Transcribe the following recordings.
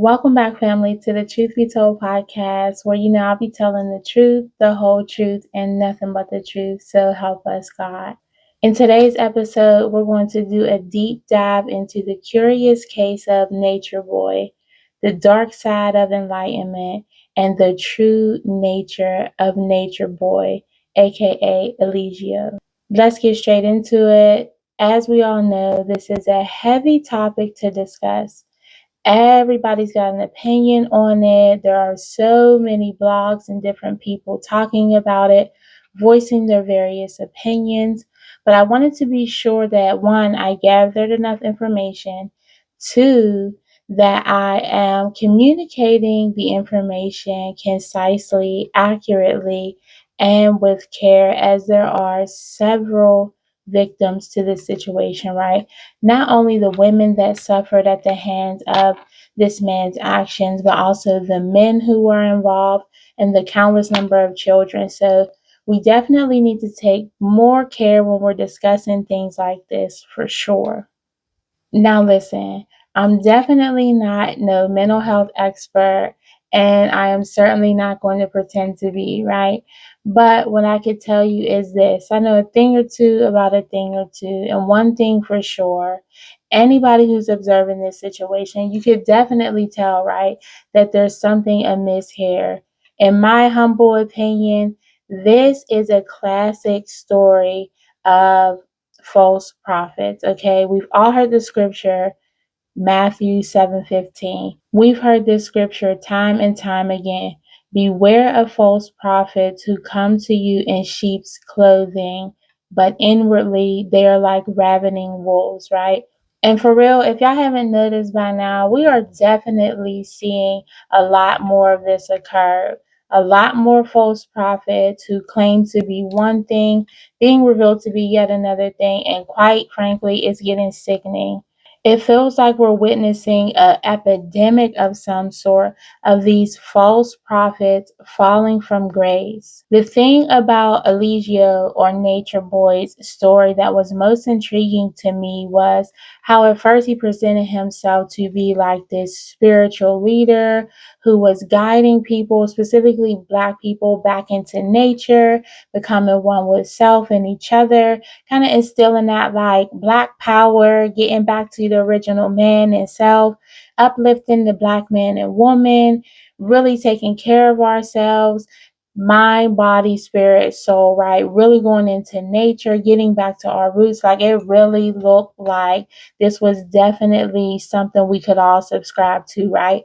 Welcome back, family, to the Truth Be Told podcast, where I'll be telling the truth, the whole truth, and nothing but the truth. So help us, God. In today's episode, we're going to do a deep dive into the curious case of Nature Boy, the dark side of enlightenment, and the true nature of Nature Boy, aka Eligio. Let's get straight into it. As we all know, this is a heavy topic to discuss. Everybody's got an opinion on it. There are so many blogs and different people talking about it, voicing their various opinions. But I wanted to be sure that one, I gathered enough information, two, that I am communicating the information concisely, accurately, and with care, as there are several victims to this situation, right? Not only the women that suffered at the hands of this man's actions, but also the men who were involved and the countless number of children. So we definitely need to take more care when we're discussing things like this for sure. Now, listen, I'm definitely not no mental health expert, and I am certainly not going to pretend to be, right? But what I could tell you is this: I know a thing or two about a thing or two, and one thing for sure, anybody who's observing this situation, you could definitely tell, right, that there's something amiss here. In my humble opinion, this is a classic story of false prophets. Okay, we've all heard the scripture Matthew 7:15. We've heard this scripture time and time again. Beware of false prophets who come to you in sheep's clothing, but inwardly they are like ravening wolves, right? And for real, if y'all haven't noticed by now, we are definitely seeing a lot more of this occur. A lot more false prophets who claim to be one thing being revealed to be yet another thing. And quite frankly, it's getting sickening. It feels like we're witnessing an epidemic of some sort of these false prophets falling from grace. The thing about Eligio or Nature Boy's story that was most intriguing to me was how at first he presented himself to be like this spiritual leader who was guiding people, specifically Black people, back into nature, becoming one with self and each other, kind of instilling that like Black power, getting back to the original man and self, uplifting the Black man and woman, really taking care of ourselves, mind, body, spirit, soul, right? Really going into nature, getting back to our roots. Like it really looked like this was definitely something we could all subscribe to, right?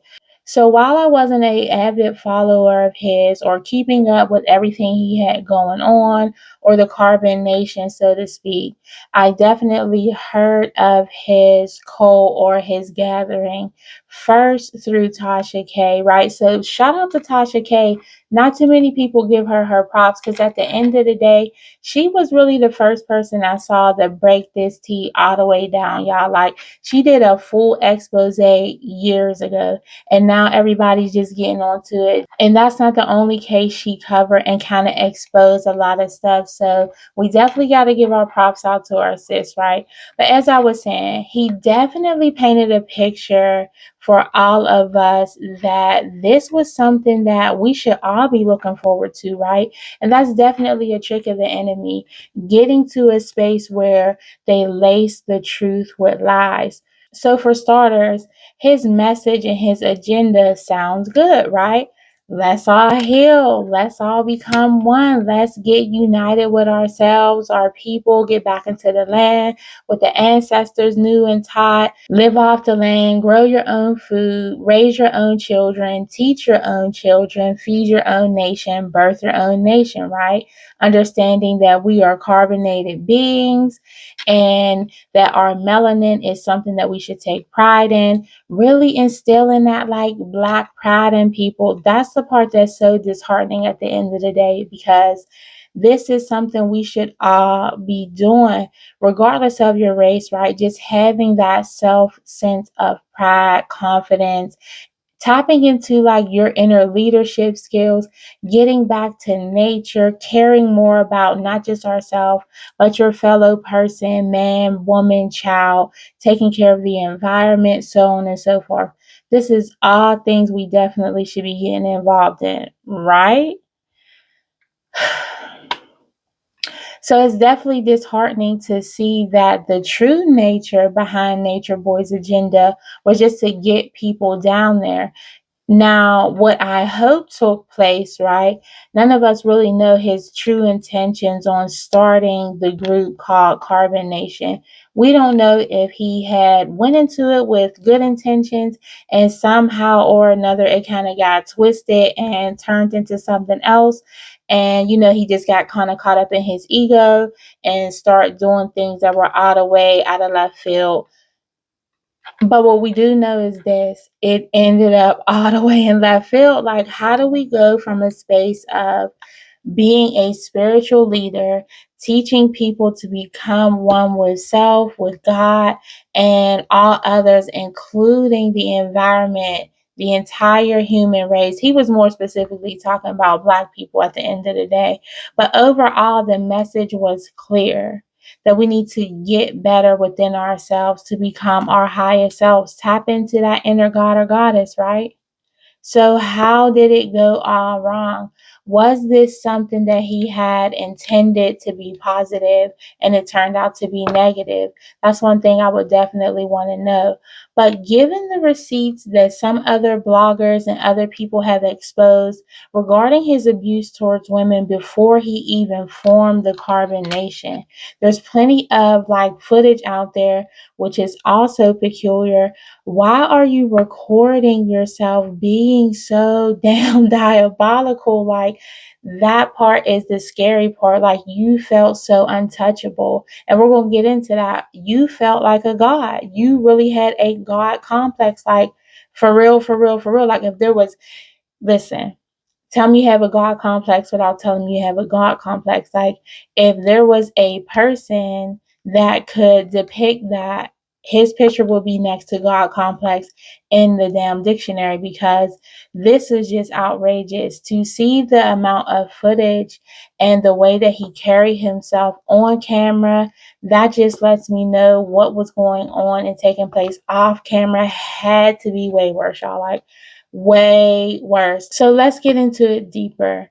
So while I wasn't a avid follower of his or keeping up with everything he had going on or the Carbon Nation, so to speak, I definitely heard of his cult or his gathering first through Tasha K, right? So shout out to Tasha K. Not too many people give her props because at the end of the day, she was really the first person I saw that break this tea all the way down, y'all. Like she did a full expose years ago, and now everybody's just getting onto it. And that's not the only case she covered and kind of exposed a lot of stuff. So we definitely got to give our props out to our sis, right? But as I was saying, he definitely painted a picture for all of us that this was something that we should all be looking forward to, right? And that's definitely a trick of the enemy, getting to a space where they lace the truth with lies. So, for starters, his message and his agenda sounds good, right? Let's all heal. Let's all become one. Let's get united with ourselves, our people, get back into the land what the ancestors knew and taught. Live off the land, grow your own food, raise your own children, teach your own children, feed your own nation, birth your own nation, right? Understanding that we are carbonated beings and that our melanin is something that we should take pride in, really instilling that like Black pride in people. That's the part that's so disheartening at the end of the day, because this is something we should all be doing regardless of your race, right? Just having that self sense of pride, confidence, tapping into like your inner leadership skills, getting back to nature, caring more about not just ourselves, but your fellow person, man, woman, child, taking care of the environment, so on and so forth. This is all things we definitely should be getting involved in, right? So it's definitely disheartening to see that the true nature behind Nature Boy's agenda was just to get people down there. Now, what I hope took place, right? None of us really know his true intentions on starting the group called Carbon Nation. We don't know if he had went into it with good intentions and somehow or another it kind of got twisted and turned into something else. And he just got kind of caught up in his ego and started doing things that were out of way, out of left field. But what we do know is this: it ended up all the way in left field. Like, how do we go from a space of being a spiritual leader, teaching people to become one with self, with God, and all others, including the environment, the entire human race? He was more specifically talking about Black people at the end of the day. But overall, the message was clear that we need to get better within ourselves to become our higher selves, tap into that inner God or goddess, right? So, how did it go all wrong? Was this something that he had intended to be positive and it turned out to be negative? That's one thing I would definitely want to know. But given the receipts that some other bloggers and other people have exposed regarding his abuse towards women before he even formed the Carbon Nation, there's plenty of like footage out there, which is also peculiar. Why are you recording yourself being so damn diabolical? Like, that part is the scary part. Like, you felt so untouchable. And we're going to get into that. You felt like a god. You really had a god complex. Like, for real, for real, for real. Like, if there was, listen, tell me you have a God complex without telling me you have a God complex. Like, if there was a person that could depict that, his picture would be next to God complex in the damn dictionary, because this is just outrageous. To see the amount of footage and the way that he carried himself on camera, that just lets me know what was going on and taking place off camera had to be way worse, y'all. Like, way worse. So let's get into it deeper.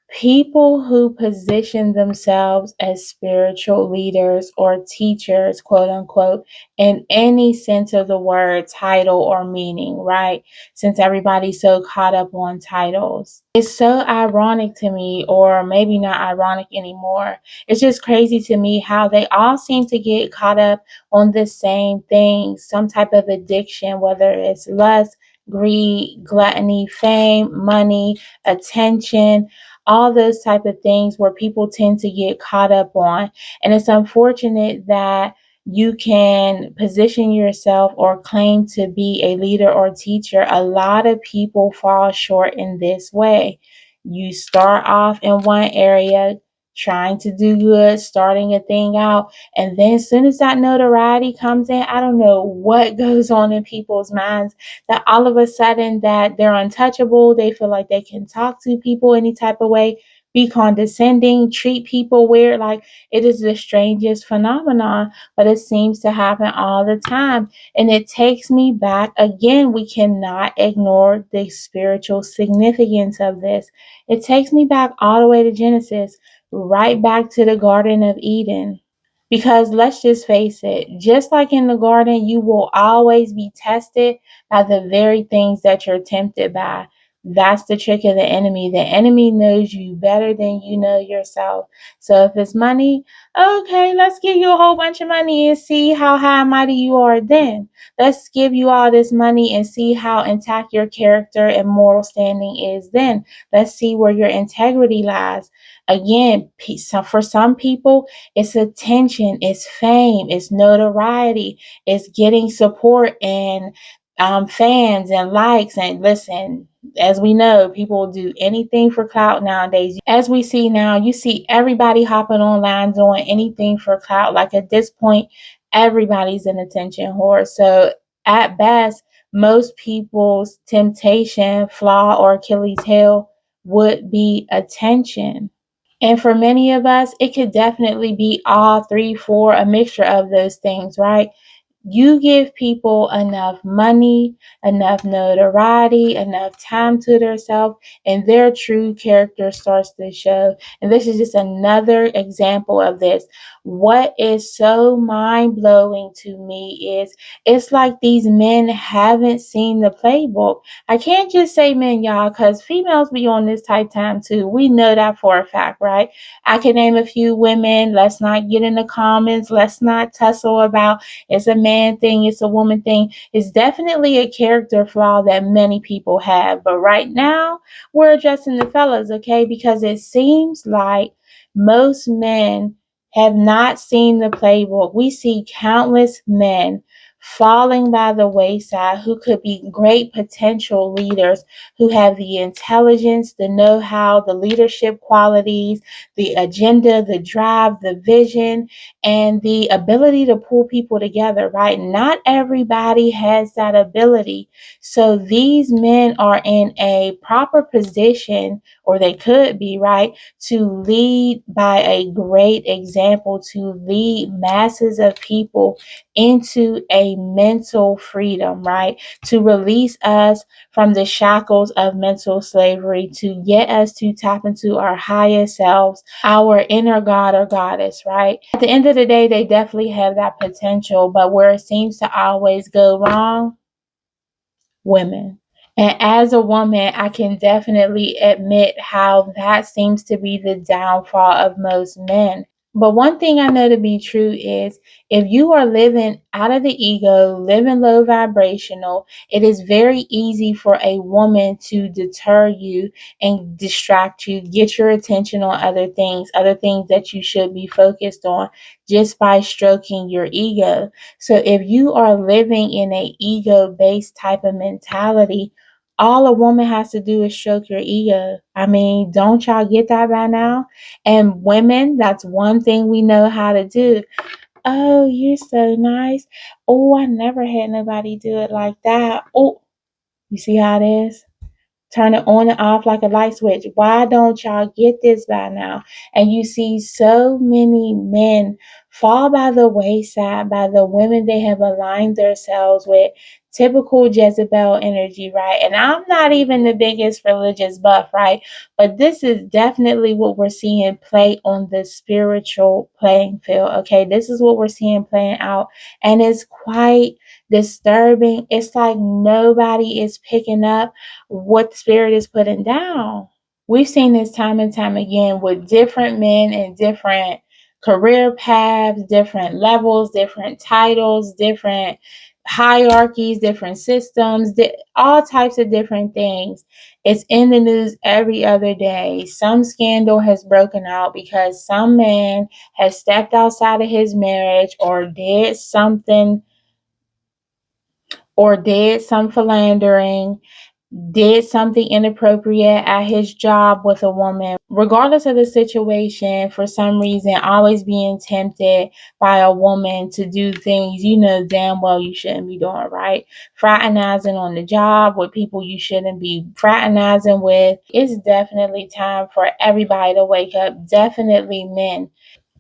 People who position themselves as spiritual leaders or teachers, quote unquote, in any sense of the word, title or meaning, right? Since everybody's so caught up on titles. It's so ironic to me, or maybe not ironic anymore. It's just crazy to me how they all seem to get caught up on the same thing, some type of addiction, whether it's lust, greed, gluttony, fame, money, attention, all those type of things where people tend to get caught up on. And it's unfortunate that you can position yourself or claim to be a leader or teacher. A lot of people fall short in this way. You start off in one area trying to do good, starting a thing out, and then as soon as that notoriety comes in, I don't know what goes on in people's minds, that all of a sudden that they're untouchable. They feel like they can talk to people any type of way, be condescending, treat people weird. Like, it is the strangest phenomenon, but it seems to happen all the time. And it takes me back again. We cannot ignore the spiritual significance of this. It takes me back all the way to Genesis, right back to the Garden of Eden. Because let's just face it, just like in the garden, you will always be tested by the very things that you're tempted by. That's the trick of the enemy. The enemy knows you better than you know yourself. So if it's money, okay, let's give you a whole bunch of money and see how high and mighty you are then. Let's give you all this money and see how intact your character and moral standing is then. Let's see where your integrity lies. Again, for some people, it's attention, it's fame, it's notoriety, it's getting support and fans and likes. And listen, as we know, people will do anything for clout nowadays. As we see now, you see everybody hopping online doing anything for clout. Like, at this point, everybody's an attention whore. So at best, most people's temptation, flaw, or Achilles heel would be attention. And for many of us, it could definitely be all three, four, a mixture of those things, right? You give people enough money, enough notoriety, enough time to themselves, and their true character starts to show. And this is just another example of this. What is so mind blowing to me is it's like these men haven't seen the playbook. I can't just say men, y'all, because females be on this type time too. We know that for a fact, right? I can name a few women. Let's not get in the comments. Let's not tussle about it's a man thing, it's a woman thing. It's definitely a character flaw that many people have. But right now, we're addressing the fellas, okay? Because it seems like most men have not seen the playbook. We see countless men falling by the wayside who could be great potential leaders, who have the intelligence, the know how, the leadership qualities, the agenda, the drive, the vision, and the ability to pull people together, right? Not everybody has that ability. So these men are in a proper position, or they could be, right, to lead by a great example, to lead masses of people into a mental freedom, right? To release us from the shackles of mental slavery, to get us to tap into our highest selves, our inner God or goddess, right? At the end of the day, they definitely have that potential, but where it seems to always go wrong, women. And as a woman, I can definitely admit how that seems to be the downfall of most men. But one thing I know to be true is if you are living out of the ego, living low vibrational, it is very easy for a woman to deter you and distract you, get your attention on other things that you should be focused on just by stroking your ego. So if you are living in a ego-based type of mentality, all a woman has to do is stroke your ego. I mean, don't y'all get that by now? And women, that's one thing we know how to do. Oh, you're so nice. Oh, I never had nobody do it like that. Oh, you see how it is? Turn it on and off like a light switch. Why don't y'all get this by now? And you see so many men fall by the wayside by the women they have aligned themselves with. Typical Jezebel energy, right? And I'm not even the biggest religious buff, right? But this is definitely what we're seeing play on the spiritual playing field, okay? This is what we're seeing playing out. And it's quite disturbing. It's like nobody is picking up what the spirit is putting down. We've seen this time and time again with different men and different career paths, different levels, different titles, different hierarchies, different systems, all types of different things. It's in the news every other day. Some scandal has broken out because some man has stepped outside of his marriage or did some philandering, did something inappropriate at his job with a woman, regardless of the situation, for some reason, always being tempted by a woman to do things you know damn well you shouldn't be doing, right? Fraternizing on the job with people you shouldn't be fraternizing with. It's definitely time for everybody to wake up, definitely men.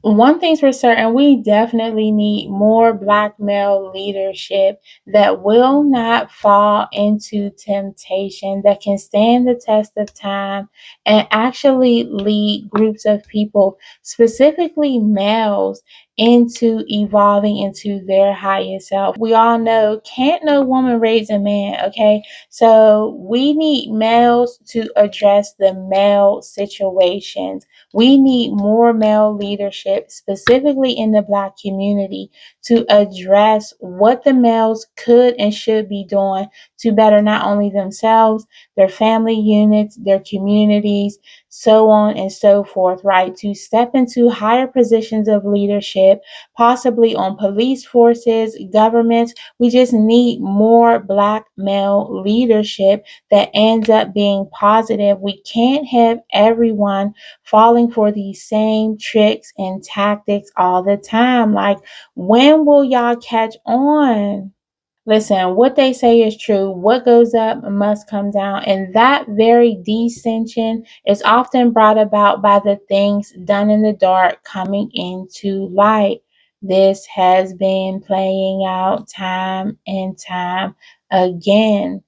One thing's for certain, we definitely need more black male leadership that will not fall into temptation, that can stand the test of time and actually lead groups of people, specifically males, into evolving into their highest self. We all know, can't no woman raise a man, okay? So we need males to address the male situations. We need more male leadership, specifically in the Black community, to address what the males could and should be doing to better not only themselves, their family units, their communities, so on and so forth, right? To step into higher positions of leadership, possibly on police forces, governments. We just need more Black male leadership that ends up being positive. We can't have everyone falling for these same tricks and tactics all the time. Like, when will y'all catch on? Listen, what they say is true. What goes up must come down. And that very descension is often brought about by the things done in the dark coming into light. This has been playing out time and time again.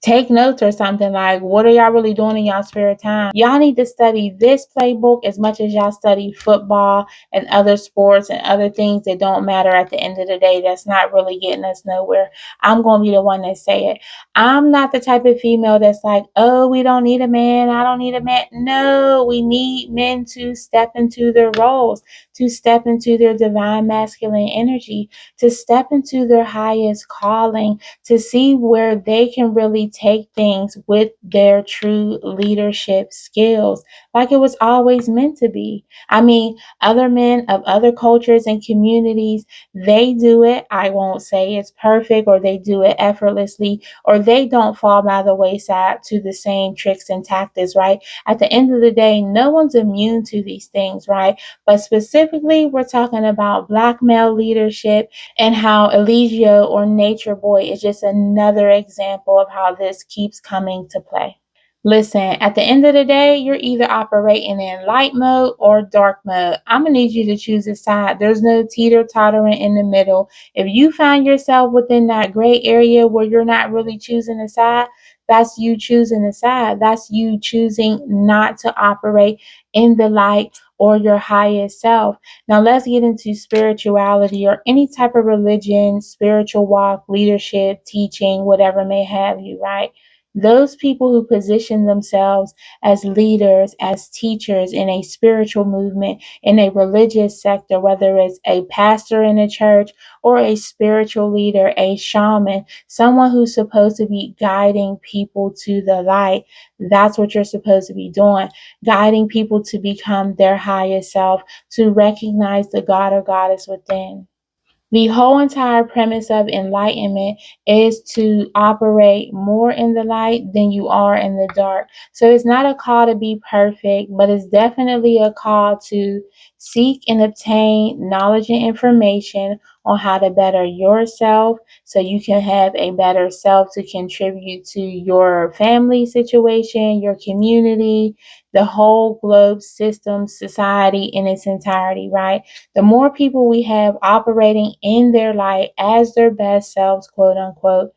Take notes or something. Like, what are y'all really doing in y'all spare time? Y'all need to study this playbook as much as y'all study football and other sports and other things that don't matter at the end of the day. That's not really getting us nowhere. I'm going to be the one that say it. I'm not the type of female that's like, oh, we don't need a man. I don't need a man. No, we need men to step into their roles, to step into their divine masculine energy, to step into their highest calling, to see where they can really take things with their true leadership skills, like it was always meant to be. I mean, other men of other cultures and communities, they do it. I won't say it's perfect, or they do it effortlessly, or they don't fall by the wayside to the same tricks and tactics, right? At the end of the day, no one's immune to these things, right? But specifically, we're talking about Black male leadership, and how Eligio or Nature Boy is just another example of how this keeps coming to play. Listen, at the end of the day, you're either operating in light mode or dark mode. I'm going to need you to choose a side. There's no teeter-tottering in the middle. If you find yourself within that gray area where you're not really choosing a side, that's you choosing a side. That's you choosing not to operate in the light or your highest self. Now, let's get into spirituality or any type of religion, spiritual walk, leadership, teaching, whatever may have you, right? Those people who position themselves as leaders, as teachers in a spiritual movement, in a religious sector, whether it's a pastor in a church or a spiritual leader, a shaman, someone who's supposed to be guiding people to the light. That's what you're supposed to be doing, guiding people to become their highest self, to recognize the God or goddess within. The whole entire premise of enlightenment is to operate more in the light than you are in the dark. So it's not a call to be perfect, but it's definitely a call to seek and obtain knowledge and information on how to better yourself so you can have a better self to contribute to your family situation, your community, the whole globe system, society in its entirety, right? The more people we have operating in their light as their best selves, quote unquote,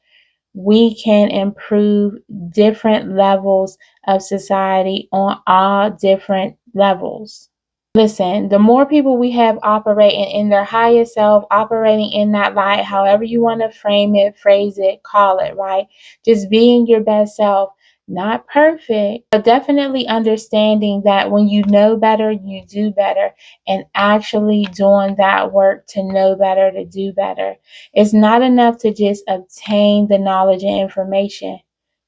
we can improve different levels of society on all different levels. Listen, the more people we have operating in their highest self, operating in that light, however you want to frame it, phrase it, call it, right? Just being your best self. Not perfect, but definitely understanding that when you know better, you do better, and actually doing that work to know better, to do better. It's not enough to just obtain the knowledge and information.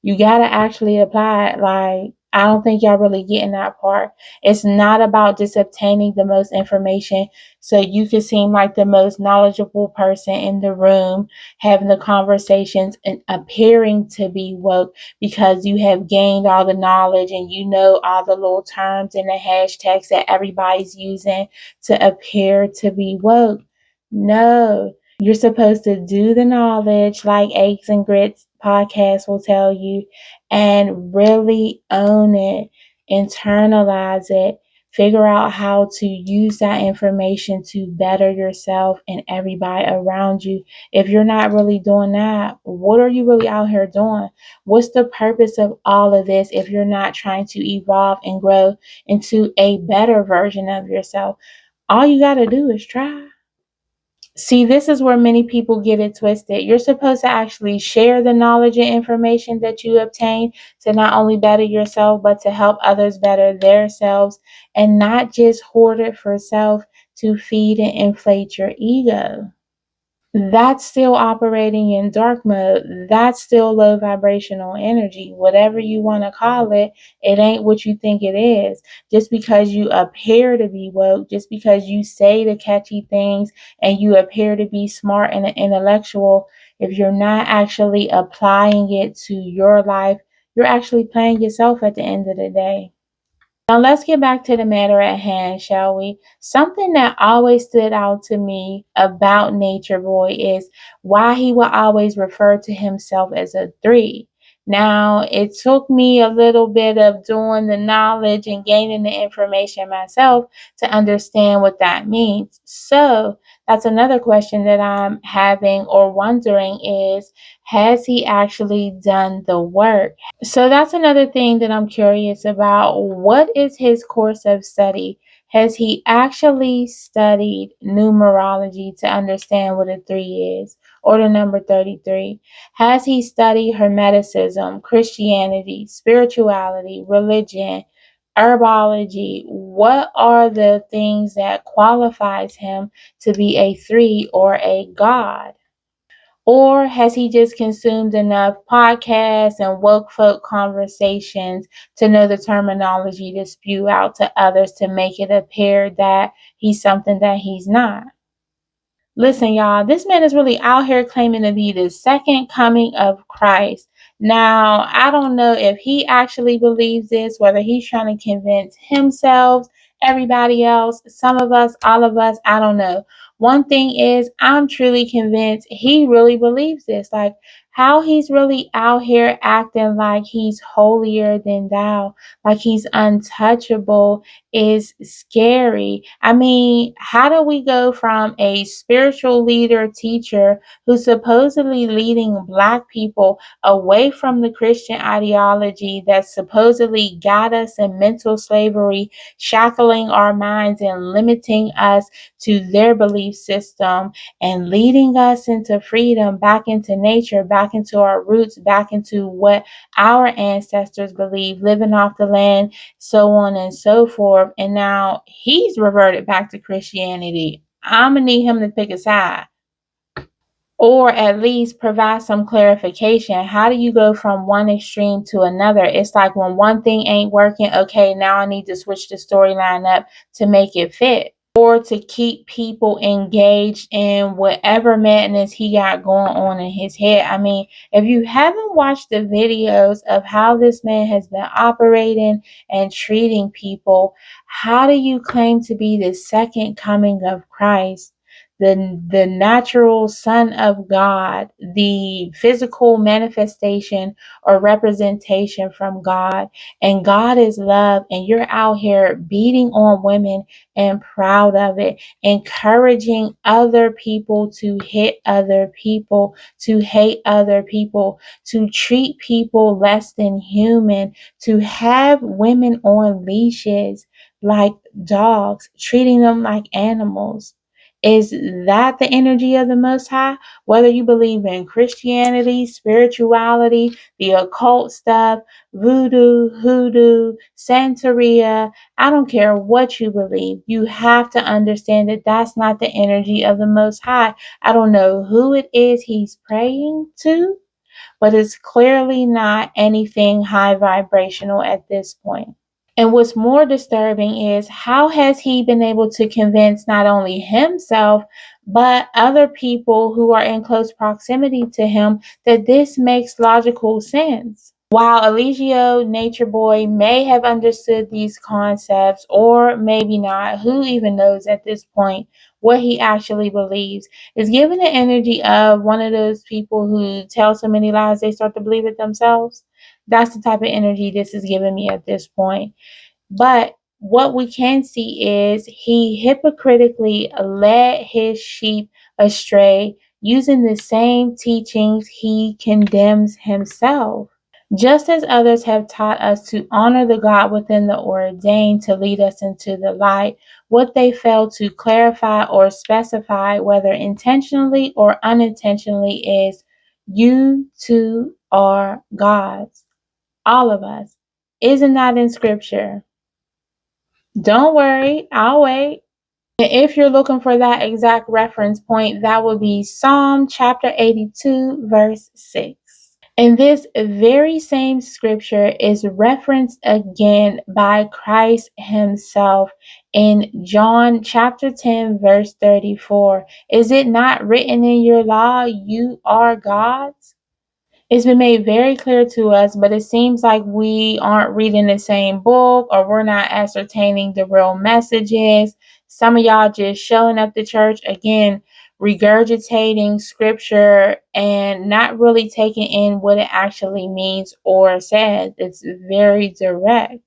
You got to actually apply it. Like, I don't think y'all really getting that part. It's not about just obtaining the most information so you can seem like the most knowledgeable person in the room, having the conversations and appearing to be woke because you have gained all the knowledge and you know all the little terms and the hashtags that everybody's using to appear to be woke. No, you're supposed to do the knowledge, like Eggs and Grits podcast will tell you, and really own it, internalize it, figure out how to use that information to better yourself and everybody around you. If you're not really doing that, what are you really out here doing? What's the purpose of all of this if you're not trying to evolve and grow into a better version of yourself? All you got to do is try. See, this is where many people get it twisted. You're supposed to actually share the knowledge and information that you obtain to not only better yourself, but to help others better themselves and not just hoard it for self to feed and inflate your ego. That's still operating in dark mode. That's still low vibrational energy. Whatever you want to call it, it ain't what you think it is. Just because you appear to be woke, just because you say the catchy things and you appear to be smart and intellectual, if you're not actually applying it to your life, you're actually playing yourself at the end of the day. Now let's get back to the matter at hand, shall we? Something that always stood out to me about Nature Boy is why he will always refer to himself as a three. Now, it took me a little bit of doing the knowledge and gaining the information myself to understand what that means. So, that's another question that I'm having or wondering is, has he actually done the work? So that's another thing that I'm curious about. What is his course of study? Has he actually studied numerology to understand what a 3 is or the number 33? Has he studied Hermeticism, Christianity, spirituality, religion, herbology? What are the things that qualifies him to be a 3 or a god? Or has he just consumed enough podcasts and woke folk conversations to know the terminology to spew out to others to make it appear that he's something that he's not? Listen, y'all, this man is really out here claiming to be the second coming of Christ. Now, I don't know if he actually believes this, whether he's trying to convince himself, everybody else, some of us, all of us, I don't know. One thing is, I'm truly convinced he really believes this. Like, how he's really out here acting like he's holier than thou, like he's untouchable, is scary. I mean, how do we go from a spiritual leader, teacher who's supposedly leading Black people away from the Christian ideology that supposedly got us in mental slavery, shackling our minds and limiting us to their belief system, and leading us into freedom, back into nature, back into our roots, back into what our ancestors believed, living off the land, so on and so forth. And now he's reverted back to Christianity. I'm going to need him to pick a side or at least provide some clarification. How do you go from one extreme to another? It's like when one thing ain't working, okay, now I need to switch the storyline up to make it fit, or to keep people engaged in whatever madness he got going on in his head. I mean, if you haven't watched the videos of how this man has been operating and treating people, how do you claim to be the second coming of Christ? The natural Son of God, the physical manifestation or representation from God, and God is love, and you're out here beating on women and proud of it, encouraging other people to hit other people, to hate other people, to treat people less than human, to have women on leashes like dogs, treating them like animals. Is that the energy of the Most High? Whether you believe in Christianity, spirituality, the occult stuff, voodoo, hoodoo, Santeria, I don't care what you believe. You have to understand that that's not the energy of the Most High. I don't know who it is he's praying to, but it's clearly not anything high vibrational at this point. And what's more disturbing is, how has he been able to convince not only himself, but other people who are in close proximity to him that this makes logical sense? While Eligio Nature Boy may have understood these concepts, or maybe not, who even knows at this point what he actually believes, is given the energy of one of those people who tell so many lies they start to believe it themselves. That's the type of energy this is giving me at this point. But what we can see is he hypocritically led his sheep astray using the same teachings he condemns himself. Just as others have taught us to honor the God within the ordained to lead us into the light, what they fail to clarify or specify, whether intentionally or unintentionally, is you too are gods. All of us. Isn't that in scripture? Don't worry, I'll wait. And if you're looking for that exact reference point, that would be Psalm chapter 82, verse 6. And this very same scripture is referenced again by Christ himself in John chapter 10, verse 34. Is it not written in your law, you are gods? It's been made very clear to us, but it seems like we aren't reading the same book, or we're not ascertaining the real messages. Some of y'all just showing up to church again regurgitating scripture and not really taking in what it actually means or says. It's very direct.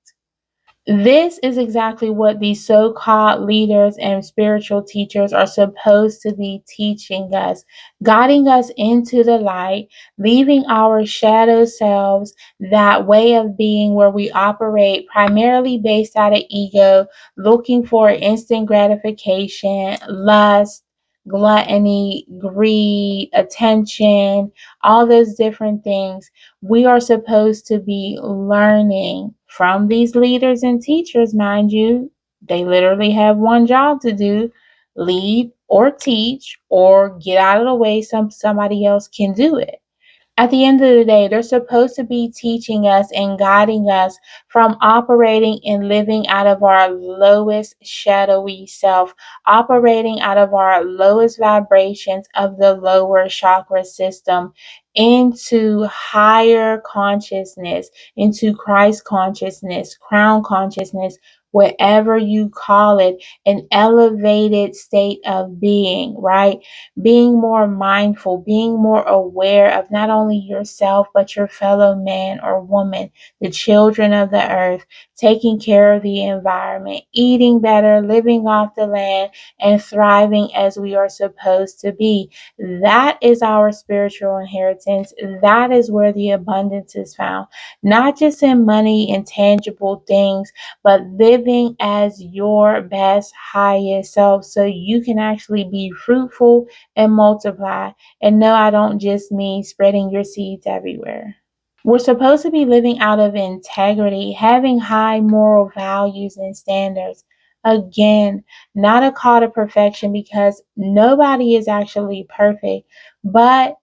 This is exactly what these so called leaders and spiritual teachers are supposed to be teaching us, guiding us into the light, leaving our shadow selves, that way of being where we operate primarily based out of ego, looking for instant gratification, lust, gluttony, greed, attention, all those different things. We are supposed to be learning from these leaders and teachers, mind you. They literally have one job to do: lead or teach or get out of the way so somebody else can do it. At the end of the day, they're supposed to be teaching us and guiding us from operating and living out of our lowest shadowy self, operating out of our lowest vibrations of the lower chakra system into higher consciousness, into Christ consciousness, crown consciousness, whatever you call it, an elevated state of being, right? Being more mindful, being more aware of not only yourself, but your fellow man or woman, the children of the earth, taking care of the environment, eating better, living off the land, and thriving as we are supposed to be. That is our spiritual inheritance. That is where the abundance is found, not just in money and tangible things, but living as your best, highest self so you can actually be fruitful and multiply. And no, I don't just mean spreading your seeds everywhere. We're supposed to be living out of integrity, having high moral values and standards. Again, not a call to perfection because nobody is actually perfect, but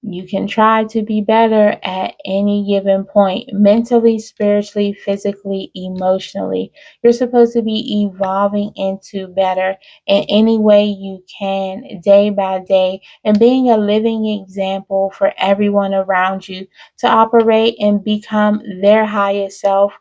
you can try to be better at any given point, mentally, spiritually, physically, emotionally. You're supposed to be evolving into better in any way you can, day by day, and being a living example for everyone around you to operate and become their highest self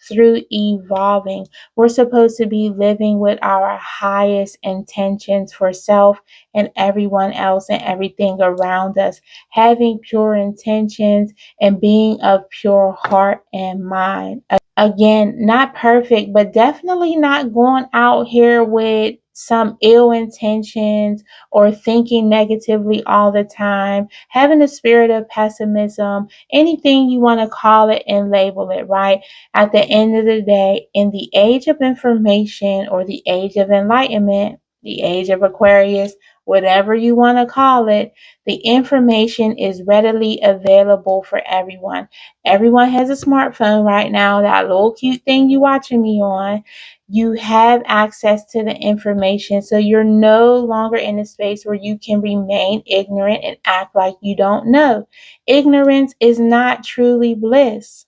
through evolving. We're supposed to be living with our highest intentions for self and everyone else and everything around us, having pure intentions and being of pure heart and mind. Again, not perfect, but definitely not going out here with some ill intentions or thinking negatively all the time, having a spirit of pessimism, anything you want to call it and label it, right? At the end of the day, in the age of information or the age of enlightenment, the age of Aquarius, whatever you want to call it, the information is readily available for everyone. Everyone has a smartphone right now, that little cute thing you watching me on. You have access to the information, so you're no longer in a space where you can remain ignorant and act like you don't know. Ignorance is not truly bliss.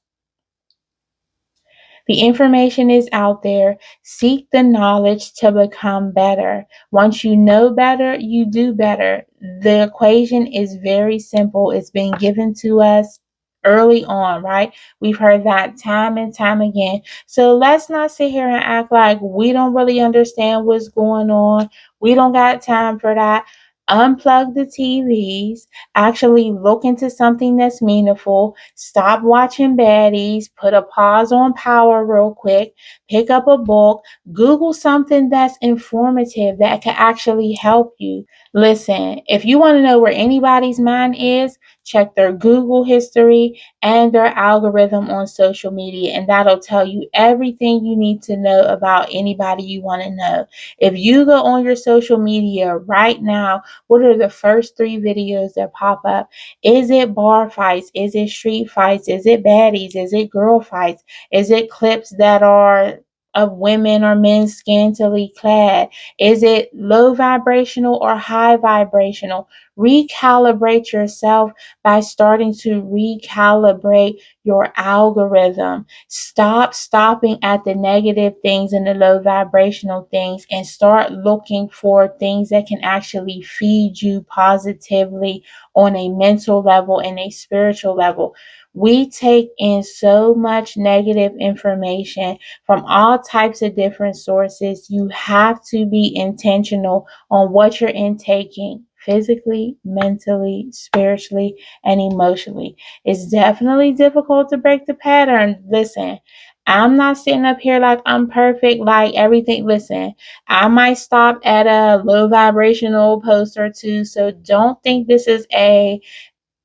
The information is out there. Seek the knowledge to become better. Once you know better, you do better. The equation is very simple. It's been given to us early on, right? We've heard that time and time again. So let's not sit here and act like we don't really understand what's going on. We don't got time for that. Unplug the TVs, actually look into something that's meaningful, stop watching baddies, put a pause on power real quick, pick up a book, Google something that's informative that can actually help you. Listen, if you want to know where anybody's mind is, check their Google history and their algorithm on social media, and that'll tell you everything you need to know about anybody you want to know. If you go on your social media right now, what are the first three videos that pop up? Is it bar fights? Is it street fights? Is it baddies? Is it girl fights? Is it clips that are of women or men scantily clad? Is it low vibrational or high vibrational? Recalibrate yourself by starting to recalibrate your algorithm. Stop stopping at the negative things and the low vibrational things and start looking for things that can actually feed you positively on a mental level and a spiritual level. We take in so much negative information from all types of different sources. You have to be intentional on what you're intaking physically, mentally, spiritually, and emotionally. It's definitely difficult to break the pattern. Listen, I'm not sitting up here like I'm perfect, like everything. Listen, I might stop at a low vibrational post or two. So don't think this is a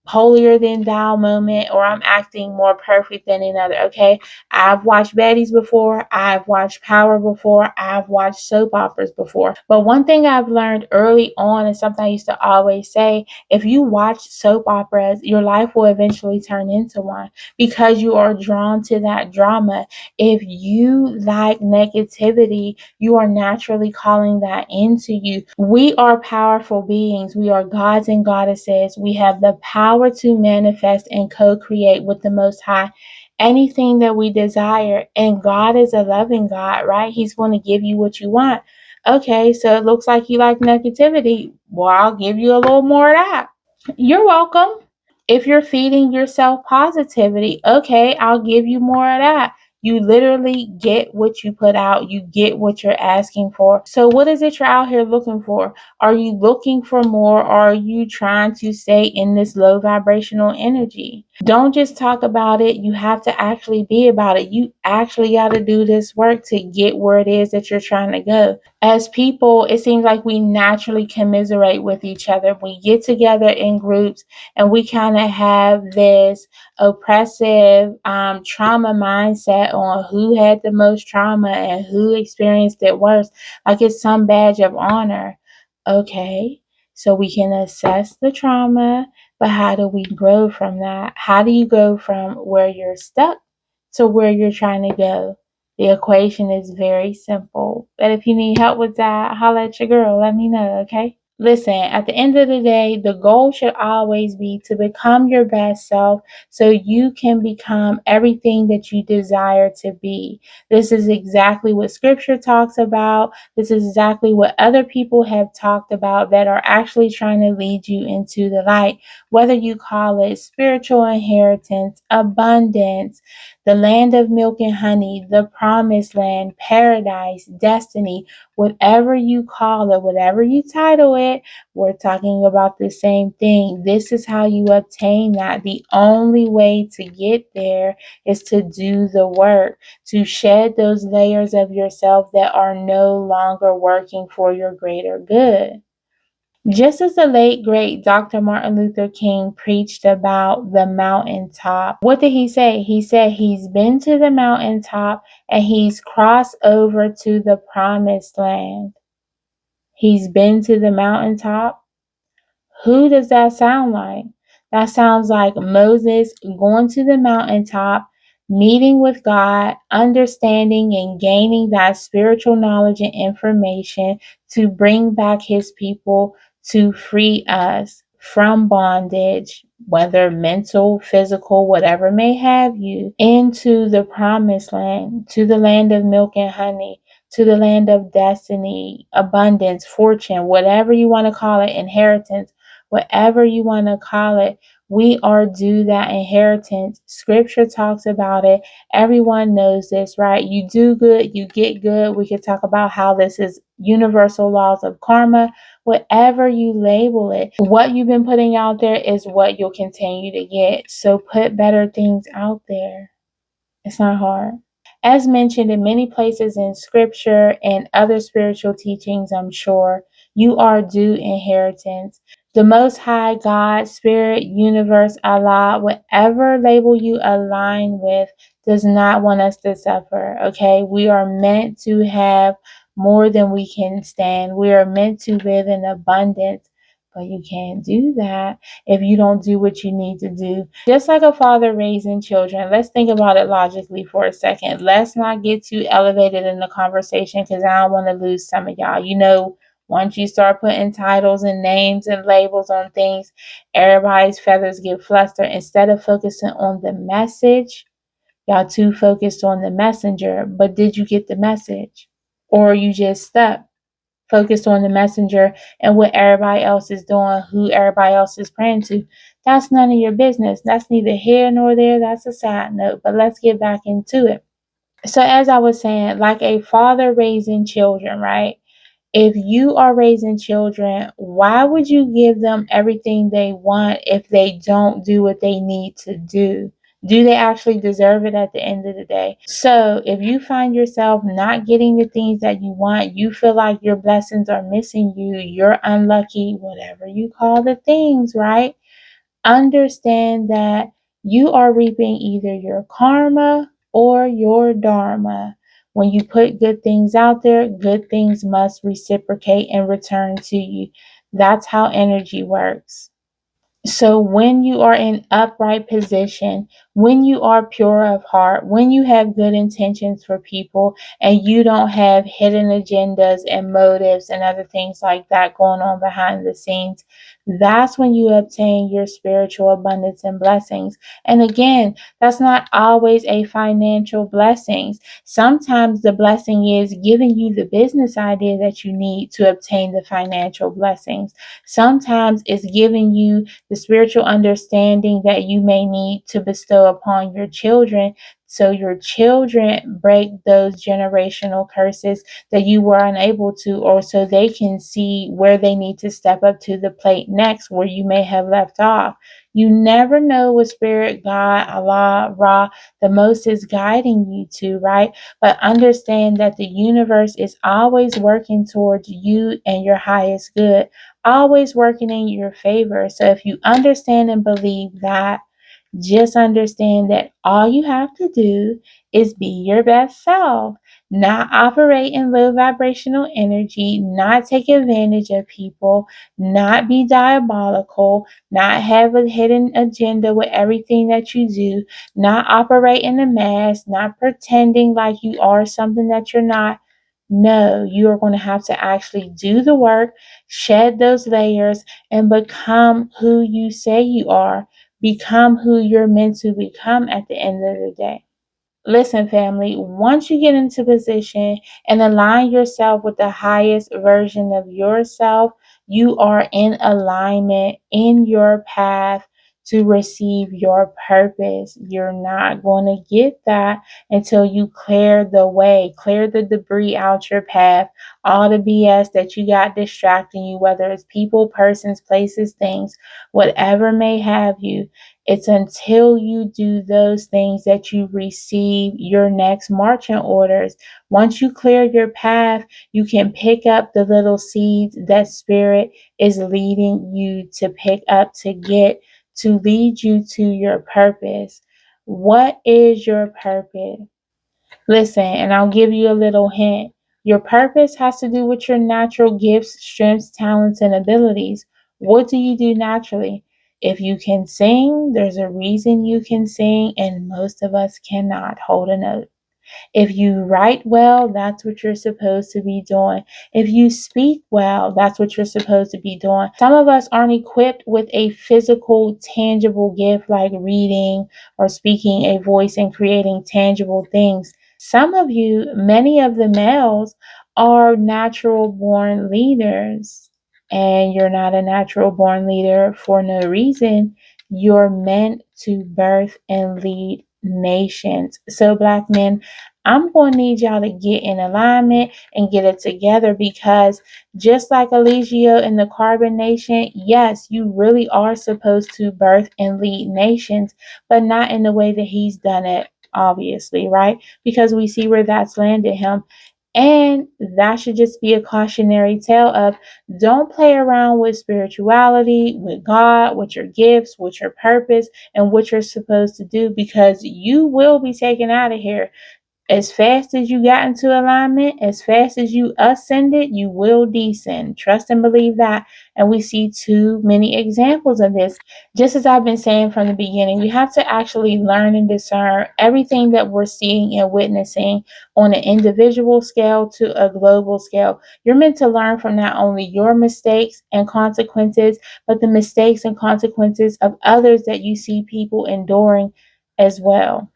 holier than thou moment or I'm acting more perfect than another. Okay. I've watched baddies before. I've watched power before. I've watched soap operas before. But one thing I've learned early on and something I used to always say, if you watch soap operas, your life will eventually turn into one because you are drawn to that drama. If you like negativity, you are naturally calling that into you. We are powerful beings. We are gods and goddesses. We have the power to manifest and co-create with the Most High anything that we desire. And God is a loving God, right? He's going to give you what you want. Okay, so it looks like you like negativity. Well, I'll give you a little more of that. You're welcome. If you're feeding yourself positivity, okay, I'll give you more of that. You literally get what you put out. You get what you're asking for. So what is it you're out here looking for? Are you looking for more? Or are you trying to stay in this low vibrational energy? Don't just talk about it. You have to actually be about it. You actually got to do this work to get where it is that you're trying to go. As people, it seems like we naturally commiserate with each other. We get together in groups and we kind of have this oppressive trauma mindset on who had the most trauma and who experienced it worse, like it's some badge of honor. Okay, so we can assess the trauma, but how do we grow from that? How do you go from where you're stuck to where you're trying to go? The equation is very simple. But if you need help with that, holla at your girl. Let me know, okay? Listen, at the end of the day, the goal should always be to become your best self so you can become everything that you desire to be. This is exactly what scripture talks about. This is exactly what other people have talked about that are actually trying to lead you into the light. Whether you call it spiritual inheritance, abundance, the land of milk and honey, the promised land, paradise, destiny, whatever you call it, whatever you title it, we're talking about the same thing. This is how you obtain that. The only way to get there is to do the work, to shed those layers of yourself that are no longer working for your greater good. Just as the late great Dr. Martin Luther King preached about the mountaintop, what did he say? He said he's been to the mountaintop and he's crossed over to the promised land. He's been to the mountaintop. Who does that sound like? That sounds like Moses going to the mountaintop, meeting with God, understanding and gaining that spiritual knowledge and information to bring back his people to free us from bondage, whether mental, physical, whatever may have you, into the promised land, to the land of milk and honey, to the land of destiny, abundance, fortune, whatever you want to call it, inheritance, whatever you want to call it. We are due that inheritance. Scripture talks about it. Everyone knows this, right? You do good, you get good. We could talk about how this is universal laws of karma. Whatever you label it, what you've been putting out there is what you'll continue to get. So put better things out there. It's not hard. As mentioned in many places in scripture and other spiritual teachings, I'm sure, you are due inheritance. The Most High God, Spirit, Universe, Allah, whatever label you align with, does not want us to suffer, okay? We are meant to have more than we can stand. We are meant to live in abundance, but you can't do that if you don't do what you need to do. Just like a father raising children, let's think about it logically for a second. Let's not get too elevated in the conversation because I don't want to lose some of y'all. You know Once you start putting titles and names and labels on things, everybody's feathers get flustered. Instead of focusing on the message, y'all too focused on the messenger. But did you get the message? Or are you just stuck, focused on the messenger and what everybody else is doing, who everybody else is praying to? That's none of your business. That's neither here nor there. That's a side note. But let's get back into it. So, as I was saying, like a father raising children, right? If you are raising children, why would you give them everything they want if they don't do what they need to do? Do they actually deserve it at the end of the day? So, if you find yourself not getting the things that you want, you feel like your blessings are missing you, you're unlucky, whatever you call the things, right? Understand that you are reaping either your karma or your dharma. When you put good things out there, good things must reciprocate and return to you. That's how energy works. So when you are in upright position, when you are pure of heart, when you have good intentions for people and you don't have hidden agendas and motives and other things like that going on behind the scenes, that's when you obtain your spiritual abundance and blessings. And again, that's not always a financial blessings. Sometimes the blessing is giving you the business idea that you need to obtain the financial blessings. Sometimes it's giving you the spiritual understanding that you may need to bestow upon your children, so your children break those generational curses that you were unable to, or so they can see where they need to step up to the plate next where you may have left off. You never know what spirit, God, Allah, Ra, the most is guiding you to, right? But understand that the universe is always working towards you and your highest good, always working in your favor. So if you understand and believe that, just understand that all you have to do is be your best self, not operate in low vibrational energy, not take advantage of people, not be diabolical, not have a hidden agenda with everything that you do, not operate in a mask, not pretending like you are something that you're not. No, you are going to have to actually do the work, shed those layers, and become who you say you are. Become who you're meant to become at the end of the day. Listen, family, once you get into position and align yourself with the highest version of yourself, you are in alignment in your path to receive your purpose. You're not going to get that until you clear the way, clear the debris out your path, all the BS that you got distracting you, whether it's people, persons, places, things, whatever may have you. It's until you do those things that you receive your next marching orders. Once you clear your path, you can pick up the little seeds that Spirit is leading you to pick up to lead you to your purpose. What is your purpose? Listen, and I'll give you a little hint. Your purpose has to do with your natural gifts, strengths, talents, and abilities. What do you do naturally? If you can sing, there's a reason you can sing, and most of us cannot hold a note. If you write well, that's what you're supposed to be doing. If you speak well, that's what you're supposed to be doing. Some of us aren't equipped with a physical, tangible gift like reading or speaking a voice and creating tangible things. Some of you, many of the males, are natural born leaders. And you're not a natural born leader for no reason. You're meant to birth and lead nations. So, Black men, I'm going to need y'all to get in alignment and get it together, because just like Eligio in the Carbon Nation, yes, you really are supposed to birth and lead nations, but not in the way that he's done it, obviously, right? Because we see where that's landed him. And that should just be a cautionary tale of, don't play around with spirituality, with God, with your gifts, with your purpose, and what you're supposed to do, because you will be taken out of here. As fast as you got into alignment, as fast as you ascended, you will descend. Trust and believe that. And we see too many examples of this. Just as I've been saying from the beginning, we have to actually learn and discern everything that we're seeing and witnessing on an individual scale to a global scale. You're meant to learn from not only your mistakes and consequences, but the mistakes and consequences of others that you see people enduring as well.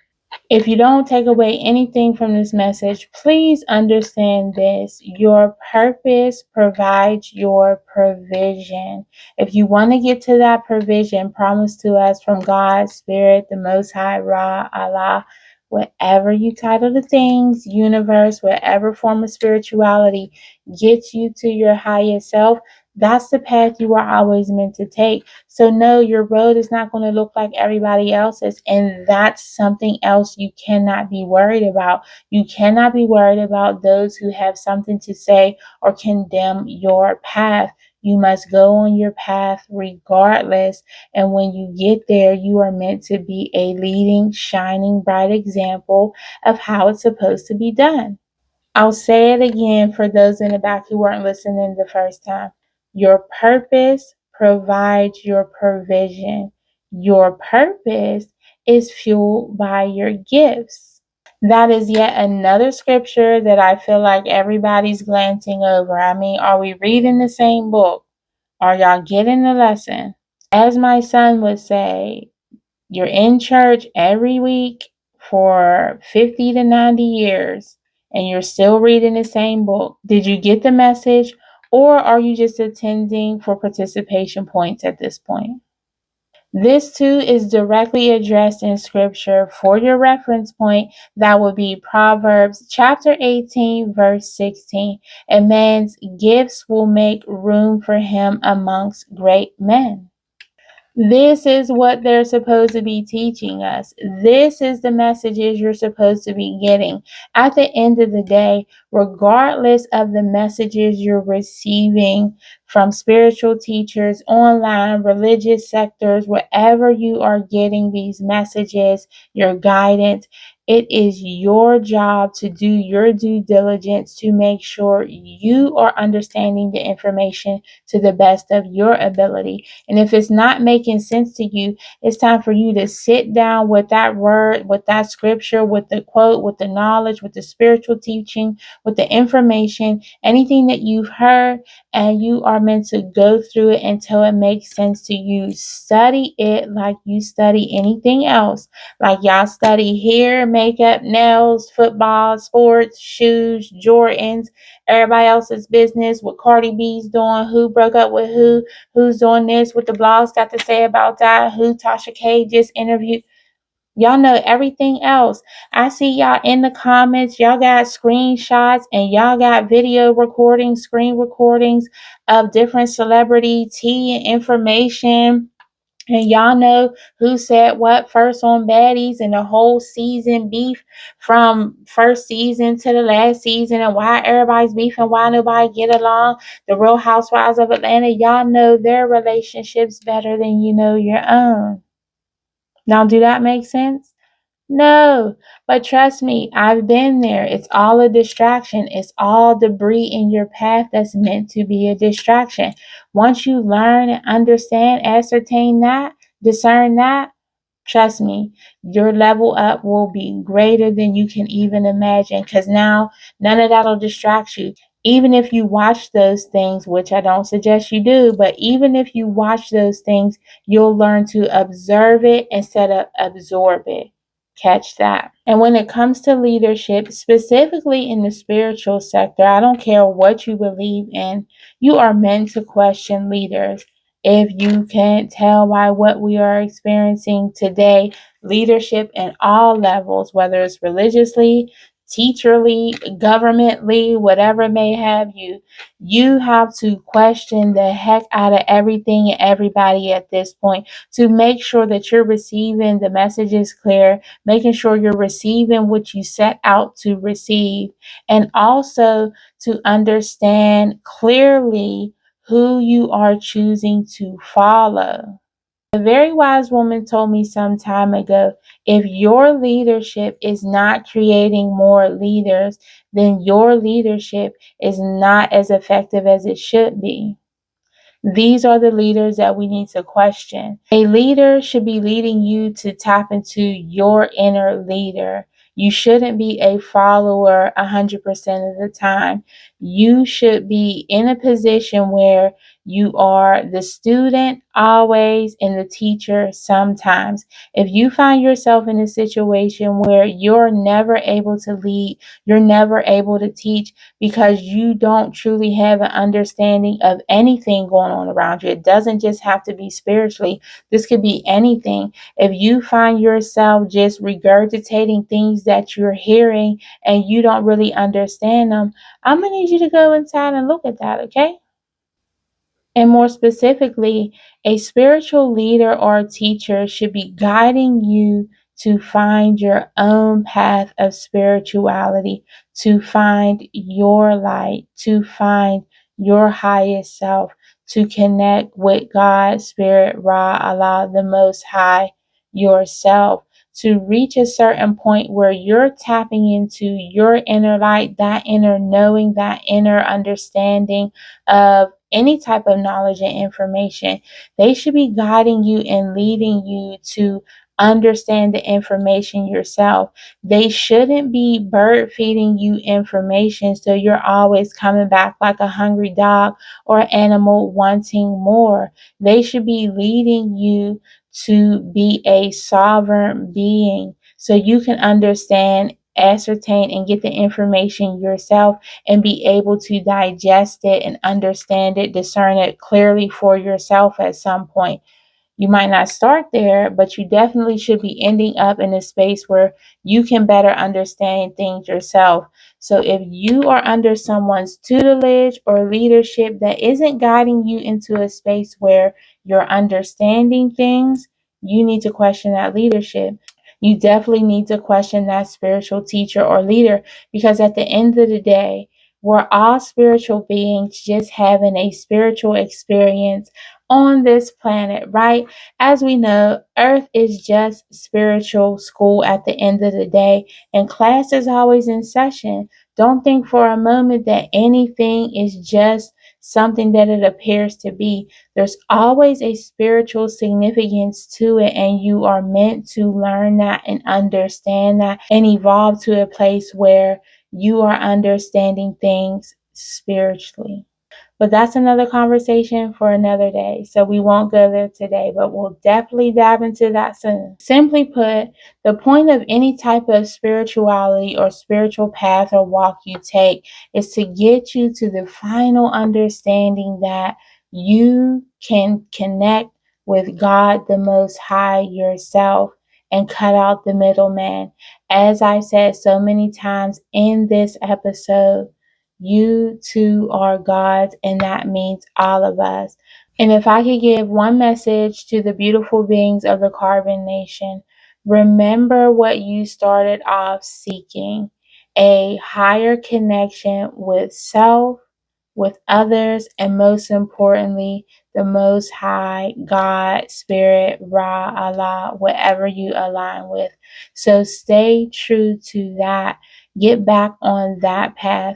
If you don't take away anything from this message, please understand this. Your purpose provides your provision. If you want to get to that provision promised to us from God, Spirit, the Most High, Ra, Allah, whatever you title the things, universe, whatever form of spirituality gets you to your highest self, that's the path you are always meant to take. So, no, your road is not going to look like everybody else's. And that's something else you cannot be worried about. You cannot be worried about those who have something to say or condemn your path. You must go on your path regardless. And when you get there, you are meant to be a leading, shining, bright example of how it's supposed to be done. I'll say it again for those in the back who weren't listening the first time. Your purpose provides your provision. Your purpose is fueled by your gifts. That is yet another scripture that I feel like everybody's glancing over. I mean, are we reading the same book? Are y'all getting the lesson? As my son would say, you're in church every week for 50 to 90 years and you're still reading the same book. Did you get the message, or are you just attending for participation points at this point? This too is directly addressed in scripture. For your reference point, that would be Proverbs chapter 18, verse 16. A man's gifts will make room for him amongst great men. This is what they're supposed to be teaching us. This is the messages you're supposed to be getting. At the end of the day, regardless of the messages you're receiving from spiritual teachers, online, religious sectors, wherever you are getting these messages, your guidance, it is your job to do your due diligence to make sure you are understanding the information to the best of your ability. And if it's not making sense to you, it's time for you to sit down with that word, with that scripture, with the quote, with the knowledge, with the spiritual teaching, with the information, anything that you've heard, and you are meant to go through it until it makes sense to you. Study it like you study anything else. Like y'all study hair, makeup, nails, football, sports, shoes, Jordans, everybody else's business, what Cardi B's doing, who broke up with who's doing this, what the blogs got to say about that, who Tasha K just interviewed. Y'all know everything else. I see y'all in the comments. Y'all got screenshots and y'all got video recordings, screen recordings of different celebrity tea and information. And y'all know who said what first on Baddies and the whole season beef from first season to the last season and why everybody's beefing, why nobody get along. The Real Housewives of Atlanta, y'all know their relationships better than you know your own. Now, do that make sense? No, but trust me, I've been there. It's all a distraction. It's all debris in your path that's meant to be a distraction. Once you learn and understand, ascertain that, discern that, trust me, your level up will be greater than you can even imagine because now none of that will distract you. Even if you watch those things, which I don't suggest you do, but even if you watch those things, you'll learn to observe it instead of absorb it. Catch that. And when it comes to leadership, specifically in the spiritual sector, I don't care what you believe in, you are meant to question leaders. If you can't tell by what we are experiencing today, leadership in all levels, whether it's religiously, teacherly, governmentally, whatever may have you, you have to question the heck out of everything and everybody at this point to make sure that you're receiving the messages clear, making sure you're receiving what you set out to receive, and also to understand clearly who you are choosing to follow. A very wise woman told me some time ago, if your leadership is not creating more leaders, then your leadership is not as effective as it should be. These are the leaders that we need to question. A leader should be leading you to tap into your inner leader. You shouldn't be a follower 100% of the time. You should be in a position where you are the student always and the teacher sometimes. If you find yourself in a situation where you're never able to lead, you're never able to teach, because you don't truly have an understanding of anything going on around you. It doesn't just have to be spiritually, this could be anything. If you find yourself just regurgitating things that you're hearing and you don't really understand them, I'm going to need you to go inside and look at that, okay? And more specifically, a spiritual leader or teacher should be guiding you to find your own path of spirituality, to find your light, to find your highest self, to connect with God, Spirit, Ra, Allah, the Most High, yourself, to reach a certain point where you're tapping into your inner light, that inner knowing, that inner understanding of any type of knowledge and information. They should be guiding you and leading you to understand the information yourself. They shouldn't be bird feeding you information so you're always coming back like a hungry dog or animal wanting more. They should be leading you to be a sovereign being so you can understand, ascertain, and get the information yourself and be able to digest it and understand it, discern it clearly for yourself at some point. You might not start there, but you definitely should be ending up in a space where you can better understand things yourself. So if you are under someone's tutelage or leadership that isn't guiding you into a space where you're understanding things, you need to question that leadership. You definitely need to question that spiritual teacher or leader, because at the end of the day, we're all spiritual beings just having a spiritual experience on this planet, right? As we know, Earth is just spiritual school at the end of the day, and class is always in session. Don't think for a moment that anything is just something that it appears to be. There's always a spiritual significance to it, and you are meant to learn that and understand that and evolve to a place where you are understanding things spiritually. But that's another conversation for another day. So we won't go there today, but we'll definitely dive into that soon. Simply put, the point of any type of spirituality or spiritual path or walk you take is to get you to the final understanding that you can connect with God the Most High yourself and cut out the middleman. As I've said so many times in this episode, you too are God's, and that means all of us. And if I could give one message to the beautiful beings of the Carbon Nation, remember what you started off seeking: a higher connection with self, with others, and most importantly, the Most High, God, Spirit, Ra, Allah, whatever you align with. So stay true to that. Get back on that path.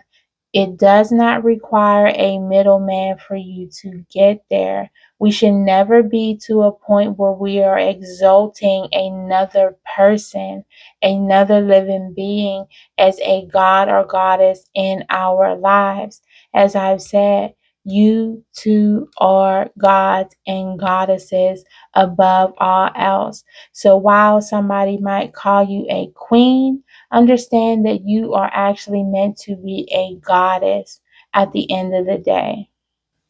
It does not require a middleman for you to get there. We should never be to a point where we are exalting another person, another living being, as a god or goddess in our lives. As I've said, you too are gods and goddesses above all else. So while somebody might call you a queen, understand that you are actually meant to be a goddess at the end of the day.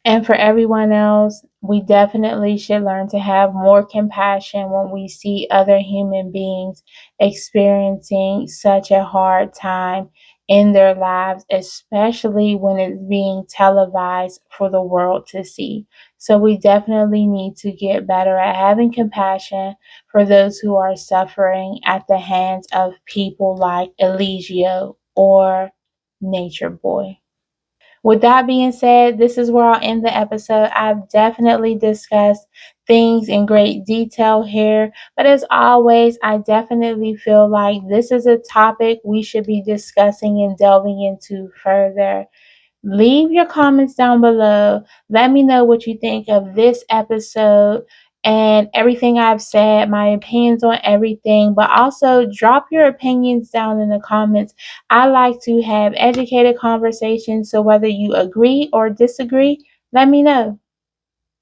And for everyone else, we definitely should learn to have more compassion when we see other human beings experiencing such a hard time in their lives, especially when it's being televised for the world to see. So we definitely need to get better at having compassion for those who are suffering at the hands of people like Eligio or Nature Boy. With that being said, this is where I'll end the episode. I've definitely discussed things in great detail here. But as always, I definitely feel like this is a topic we should be discussing and delving into further. Leave your comments down below. Let me know what you think of this episode and everything I've said, my opinions on everything, but also drop your opinions down in the comments. I like to have educated conversations, so whether you agree or disagree, let me know.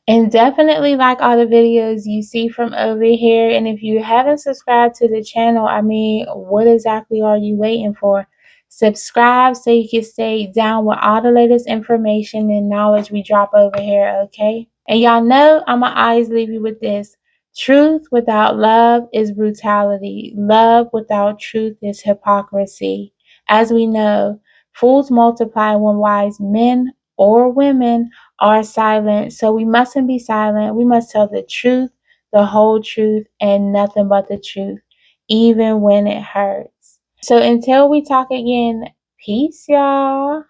And definitely like all the videos you see from over here. And if you haven't subscribed to the channel, I mean, what exactly are you waiting for? Subscribe so you can stay down with all the latest information and knowledge we drop over here, okay? And y'all know I'ma always leave you with this. Truth without love is brutality. Love without truth is hypocrisy. As we know, fools multiply when wise men or women are silent. So we mustn't be silent. We must tell the truth, the whole truth, and nothing but the truth, even when it hurts. So until we talk again, peace, y'all.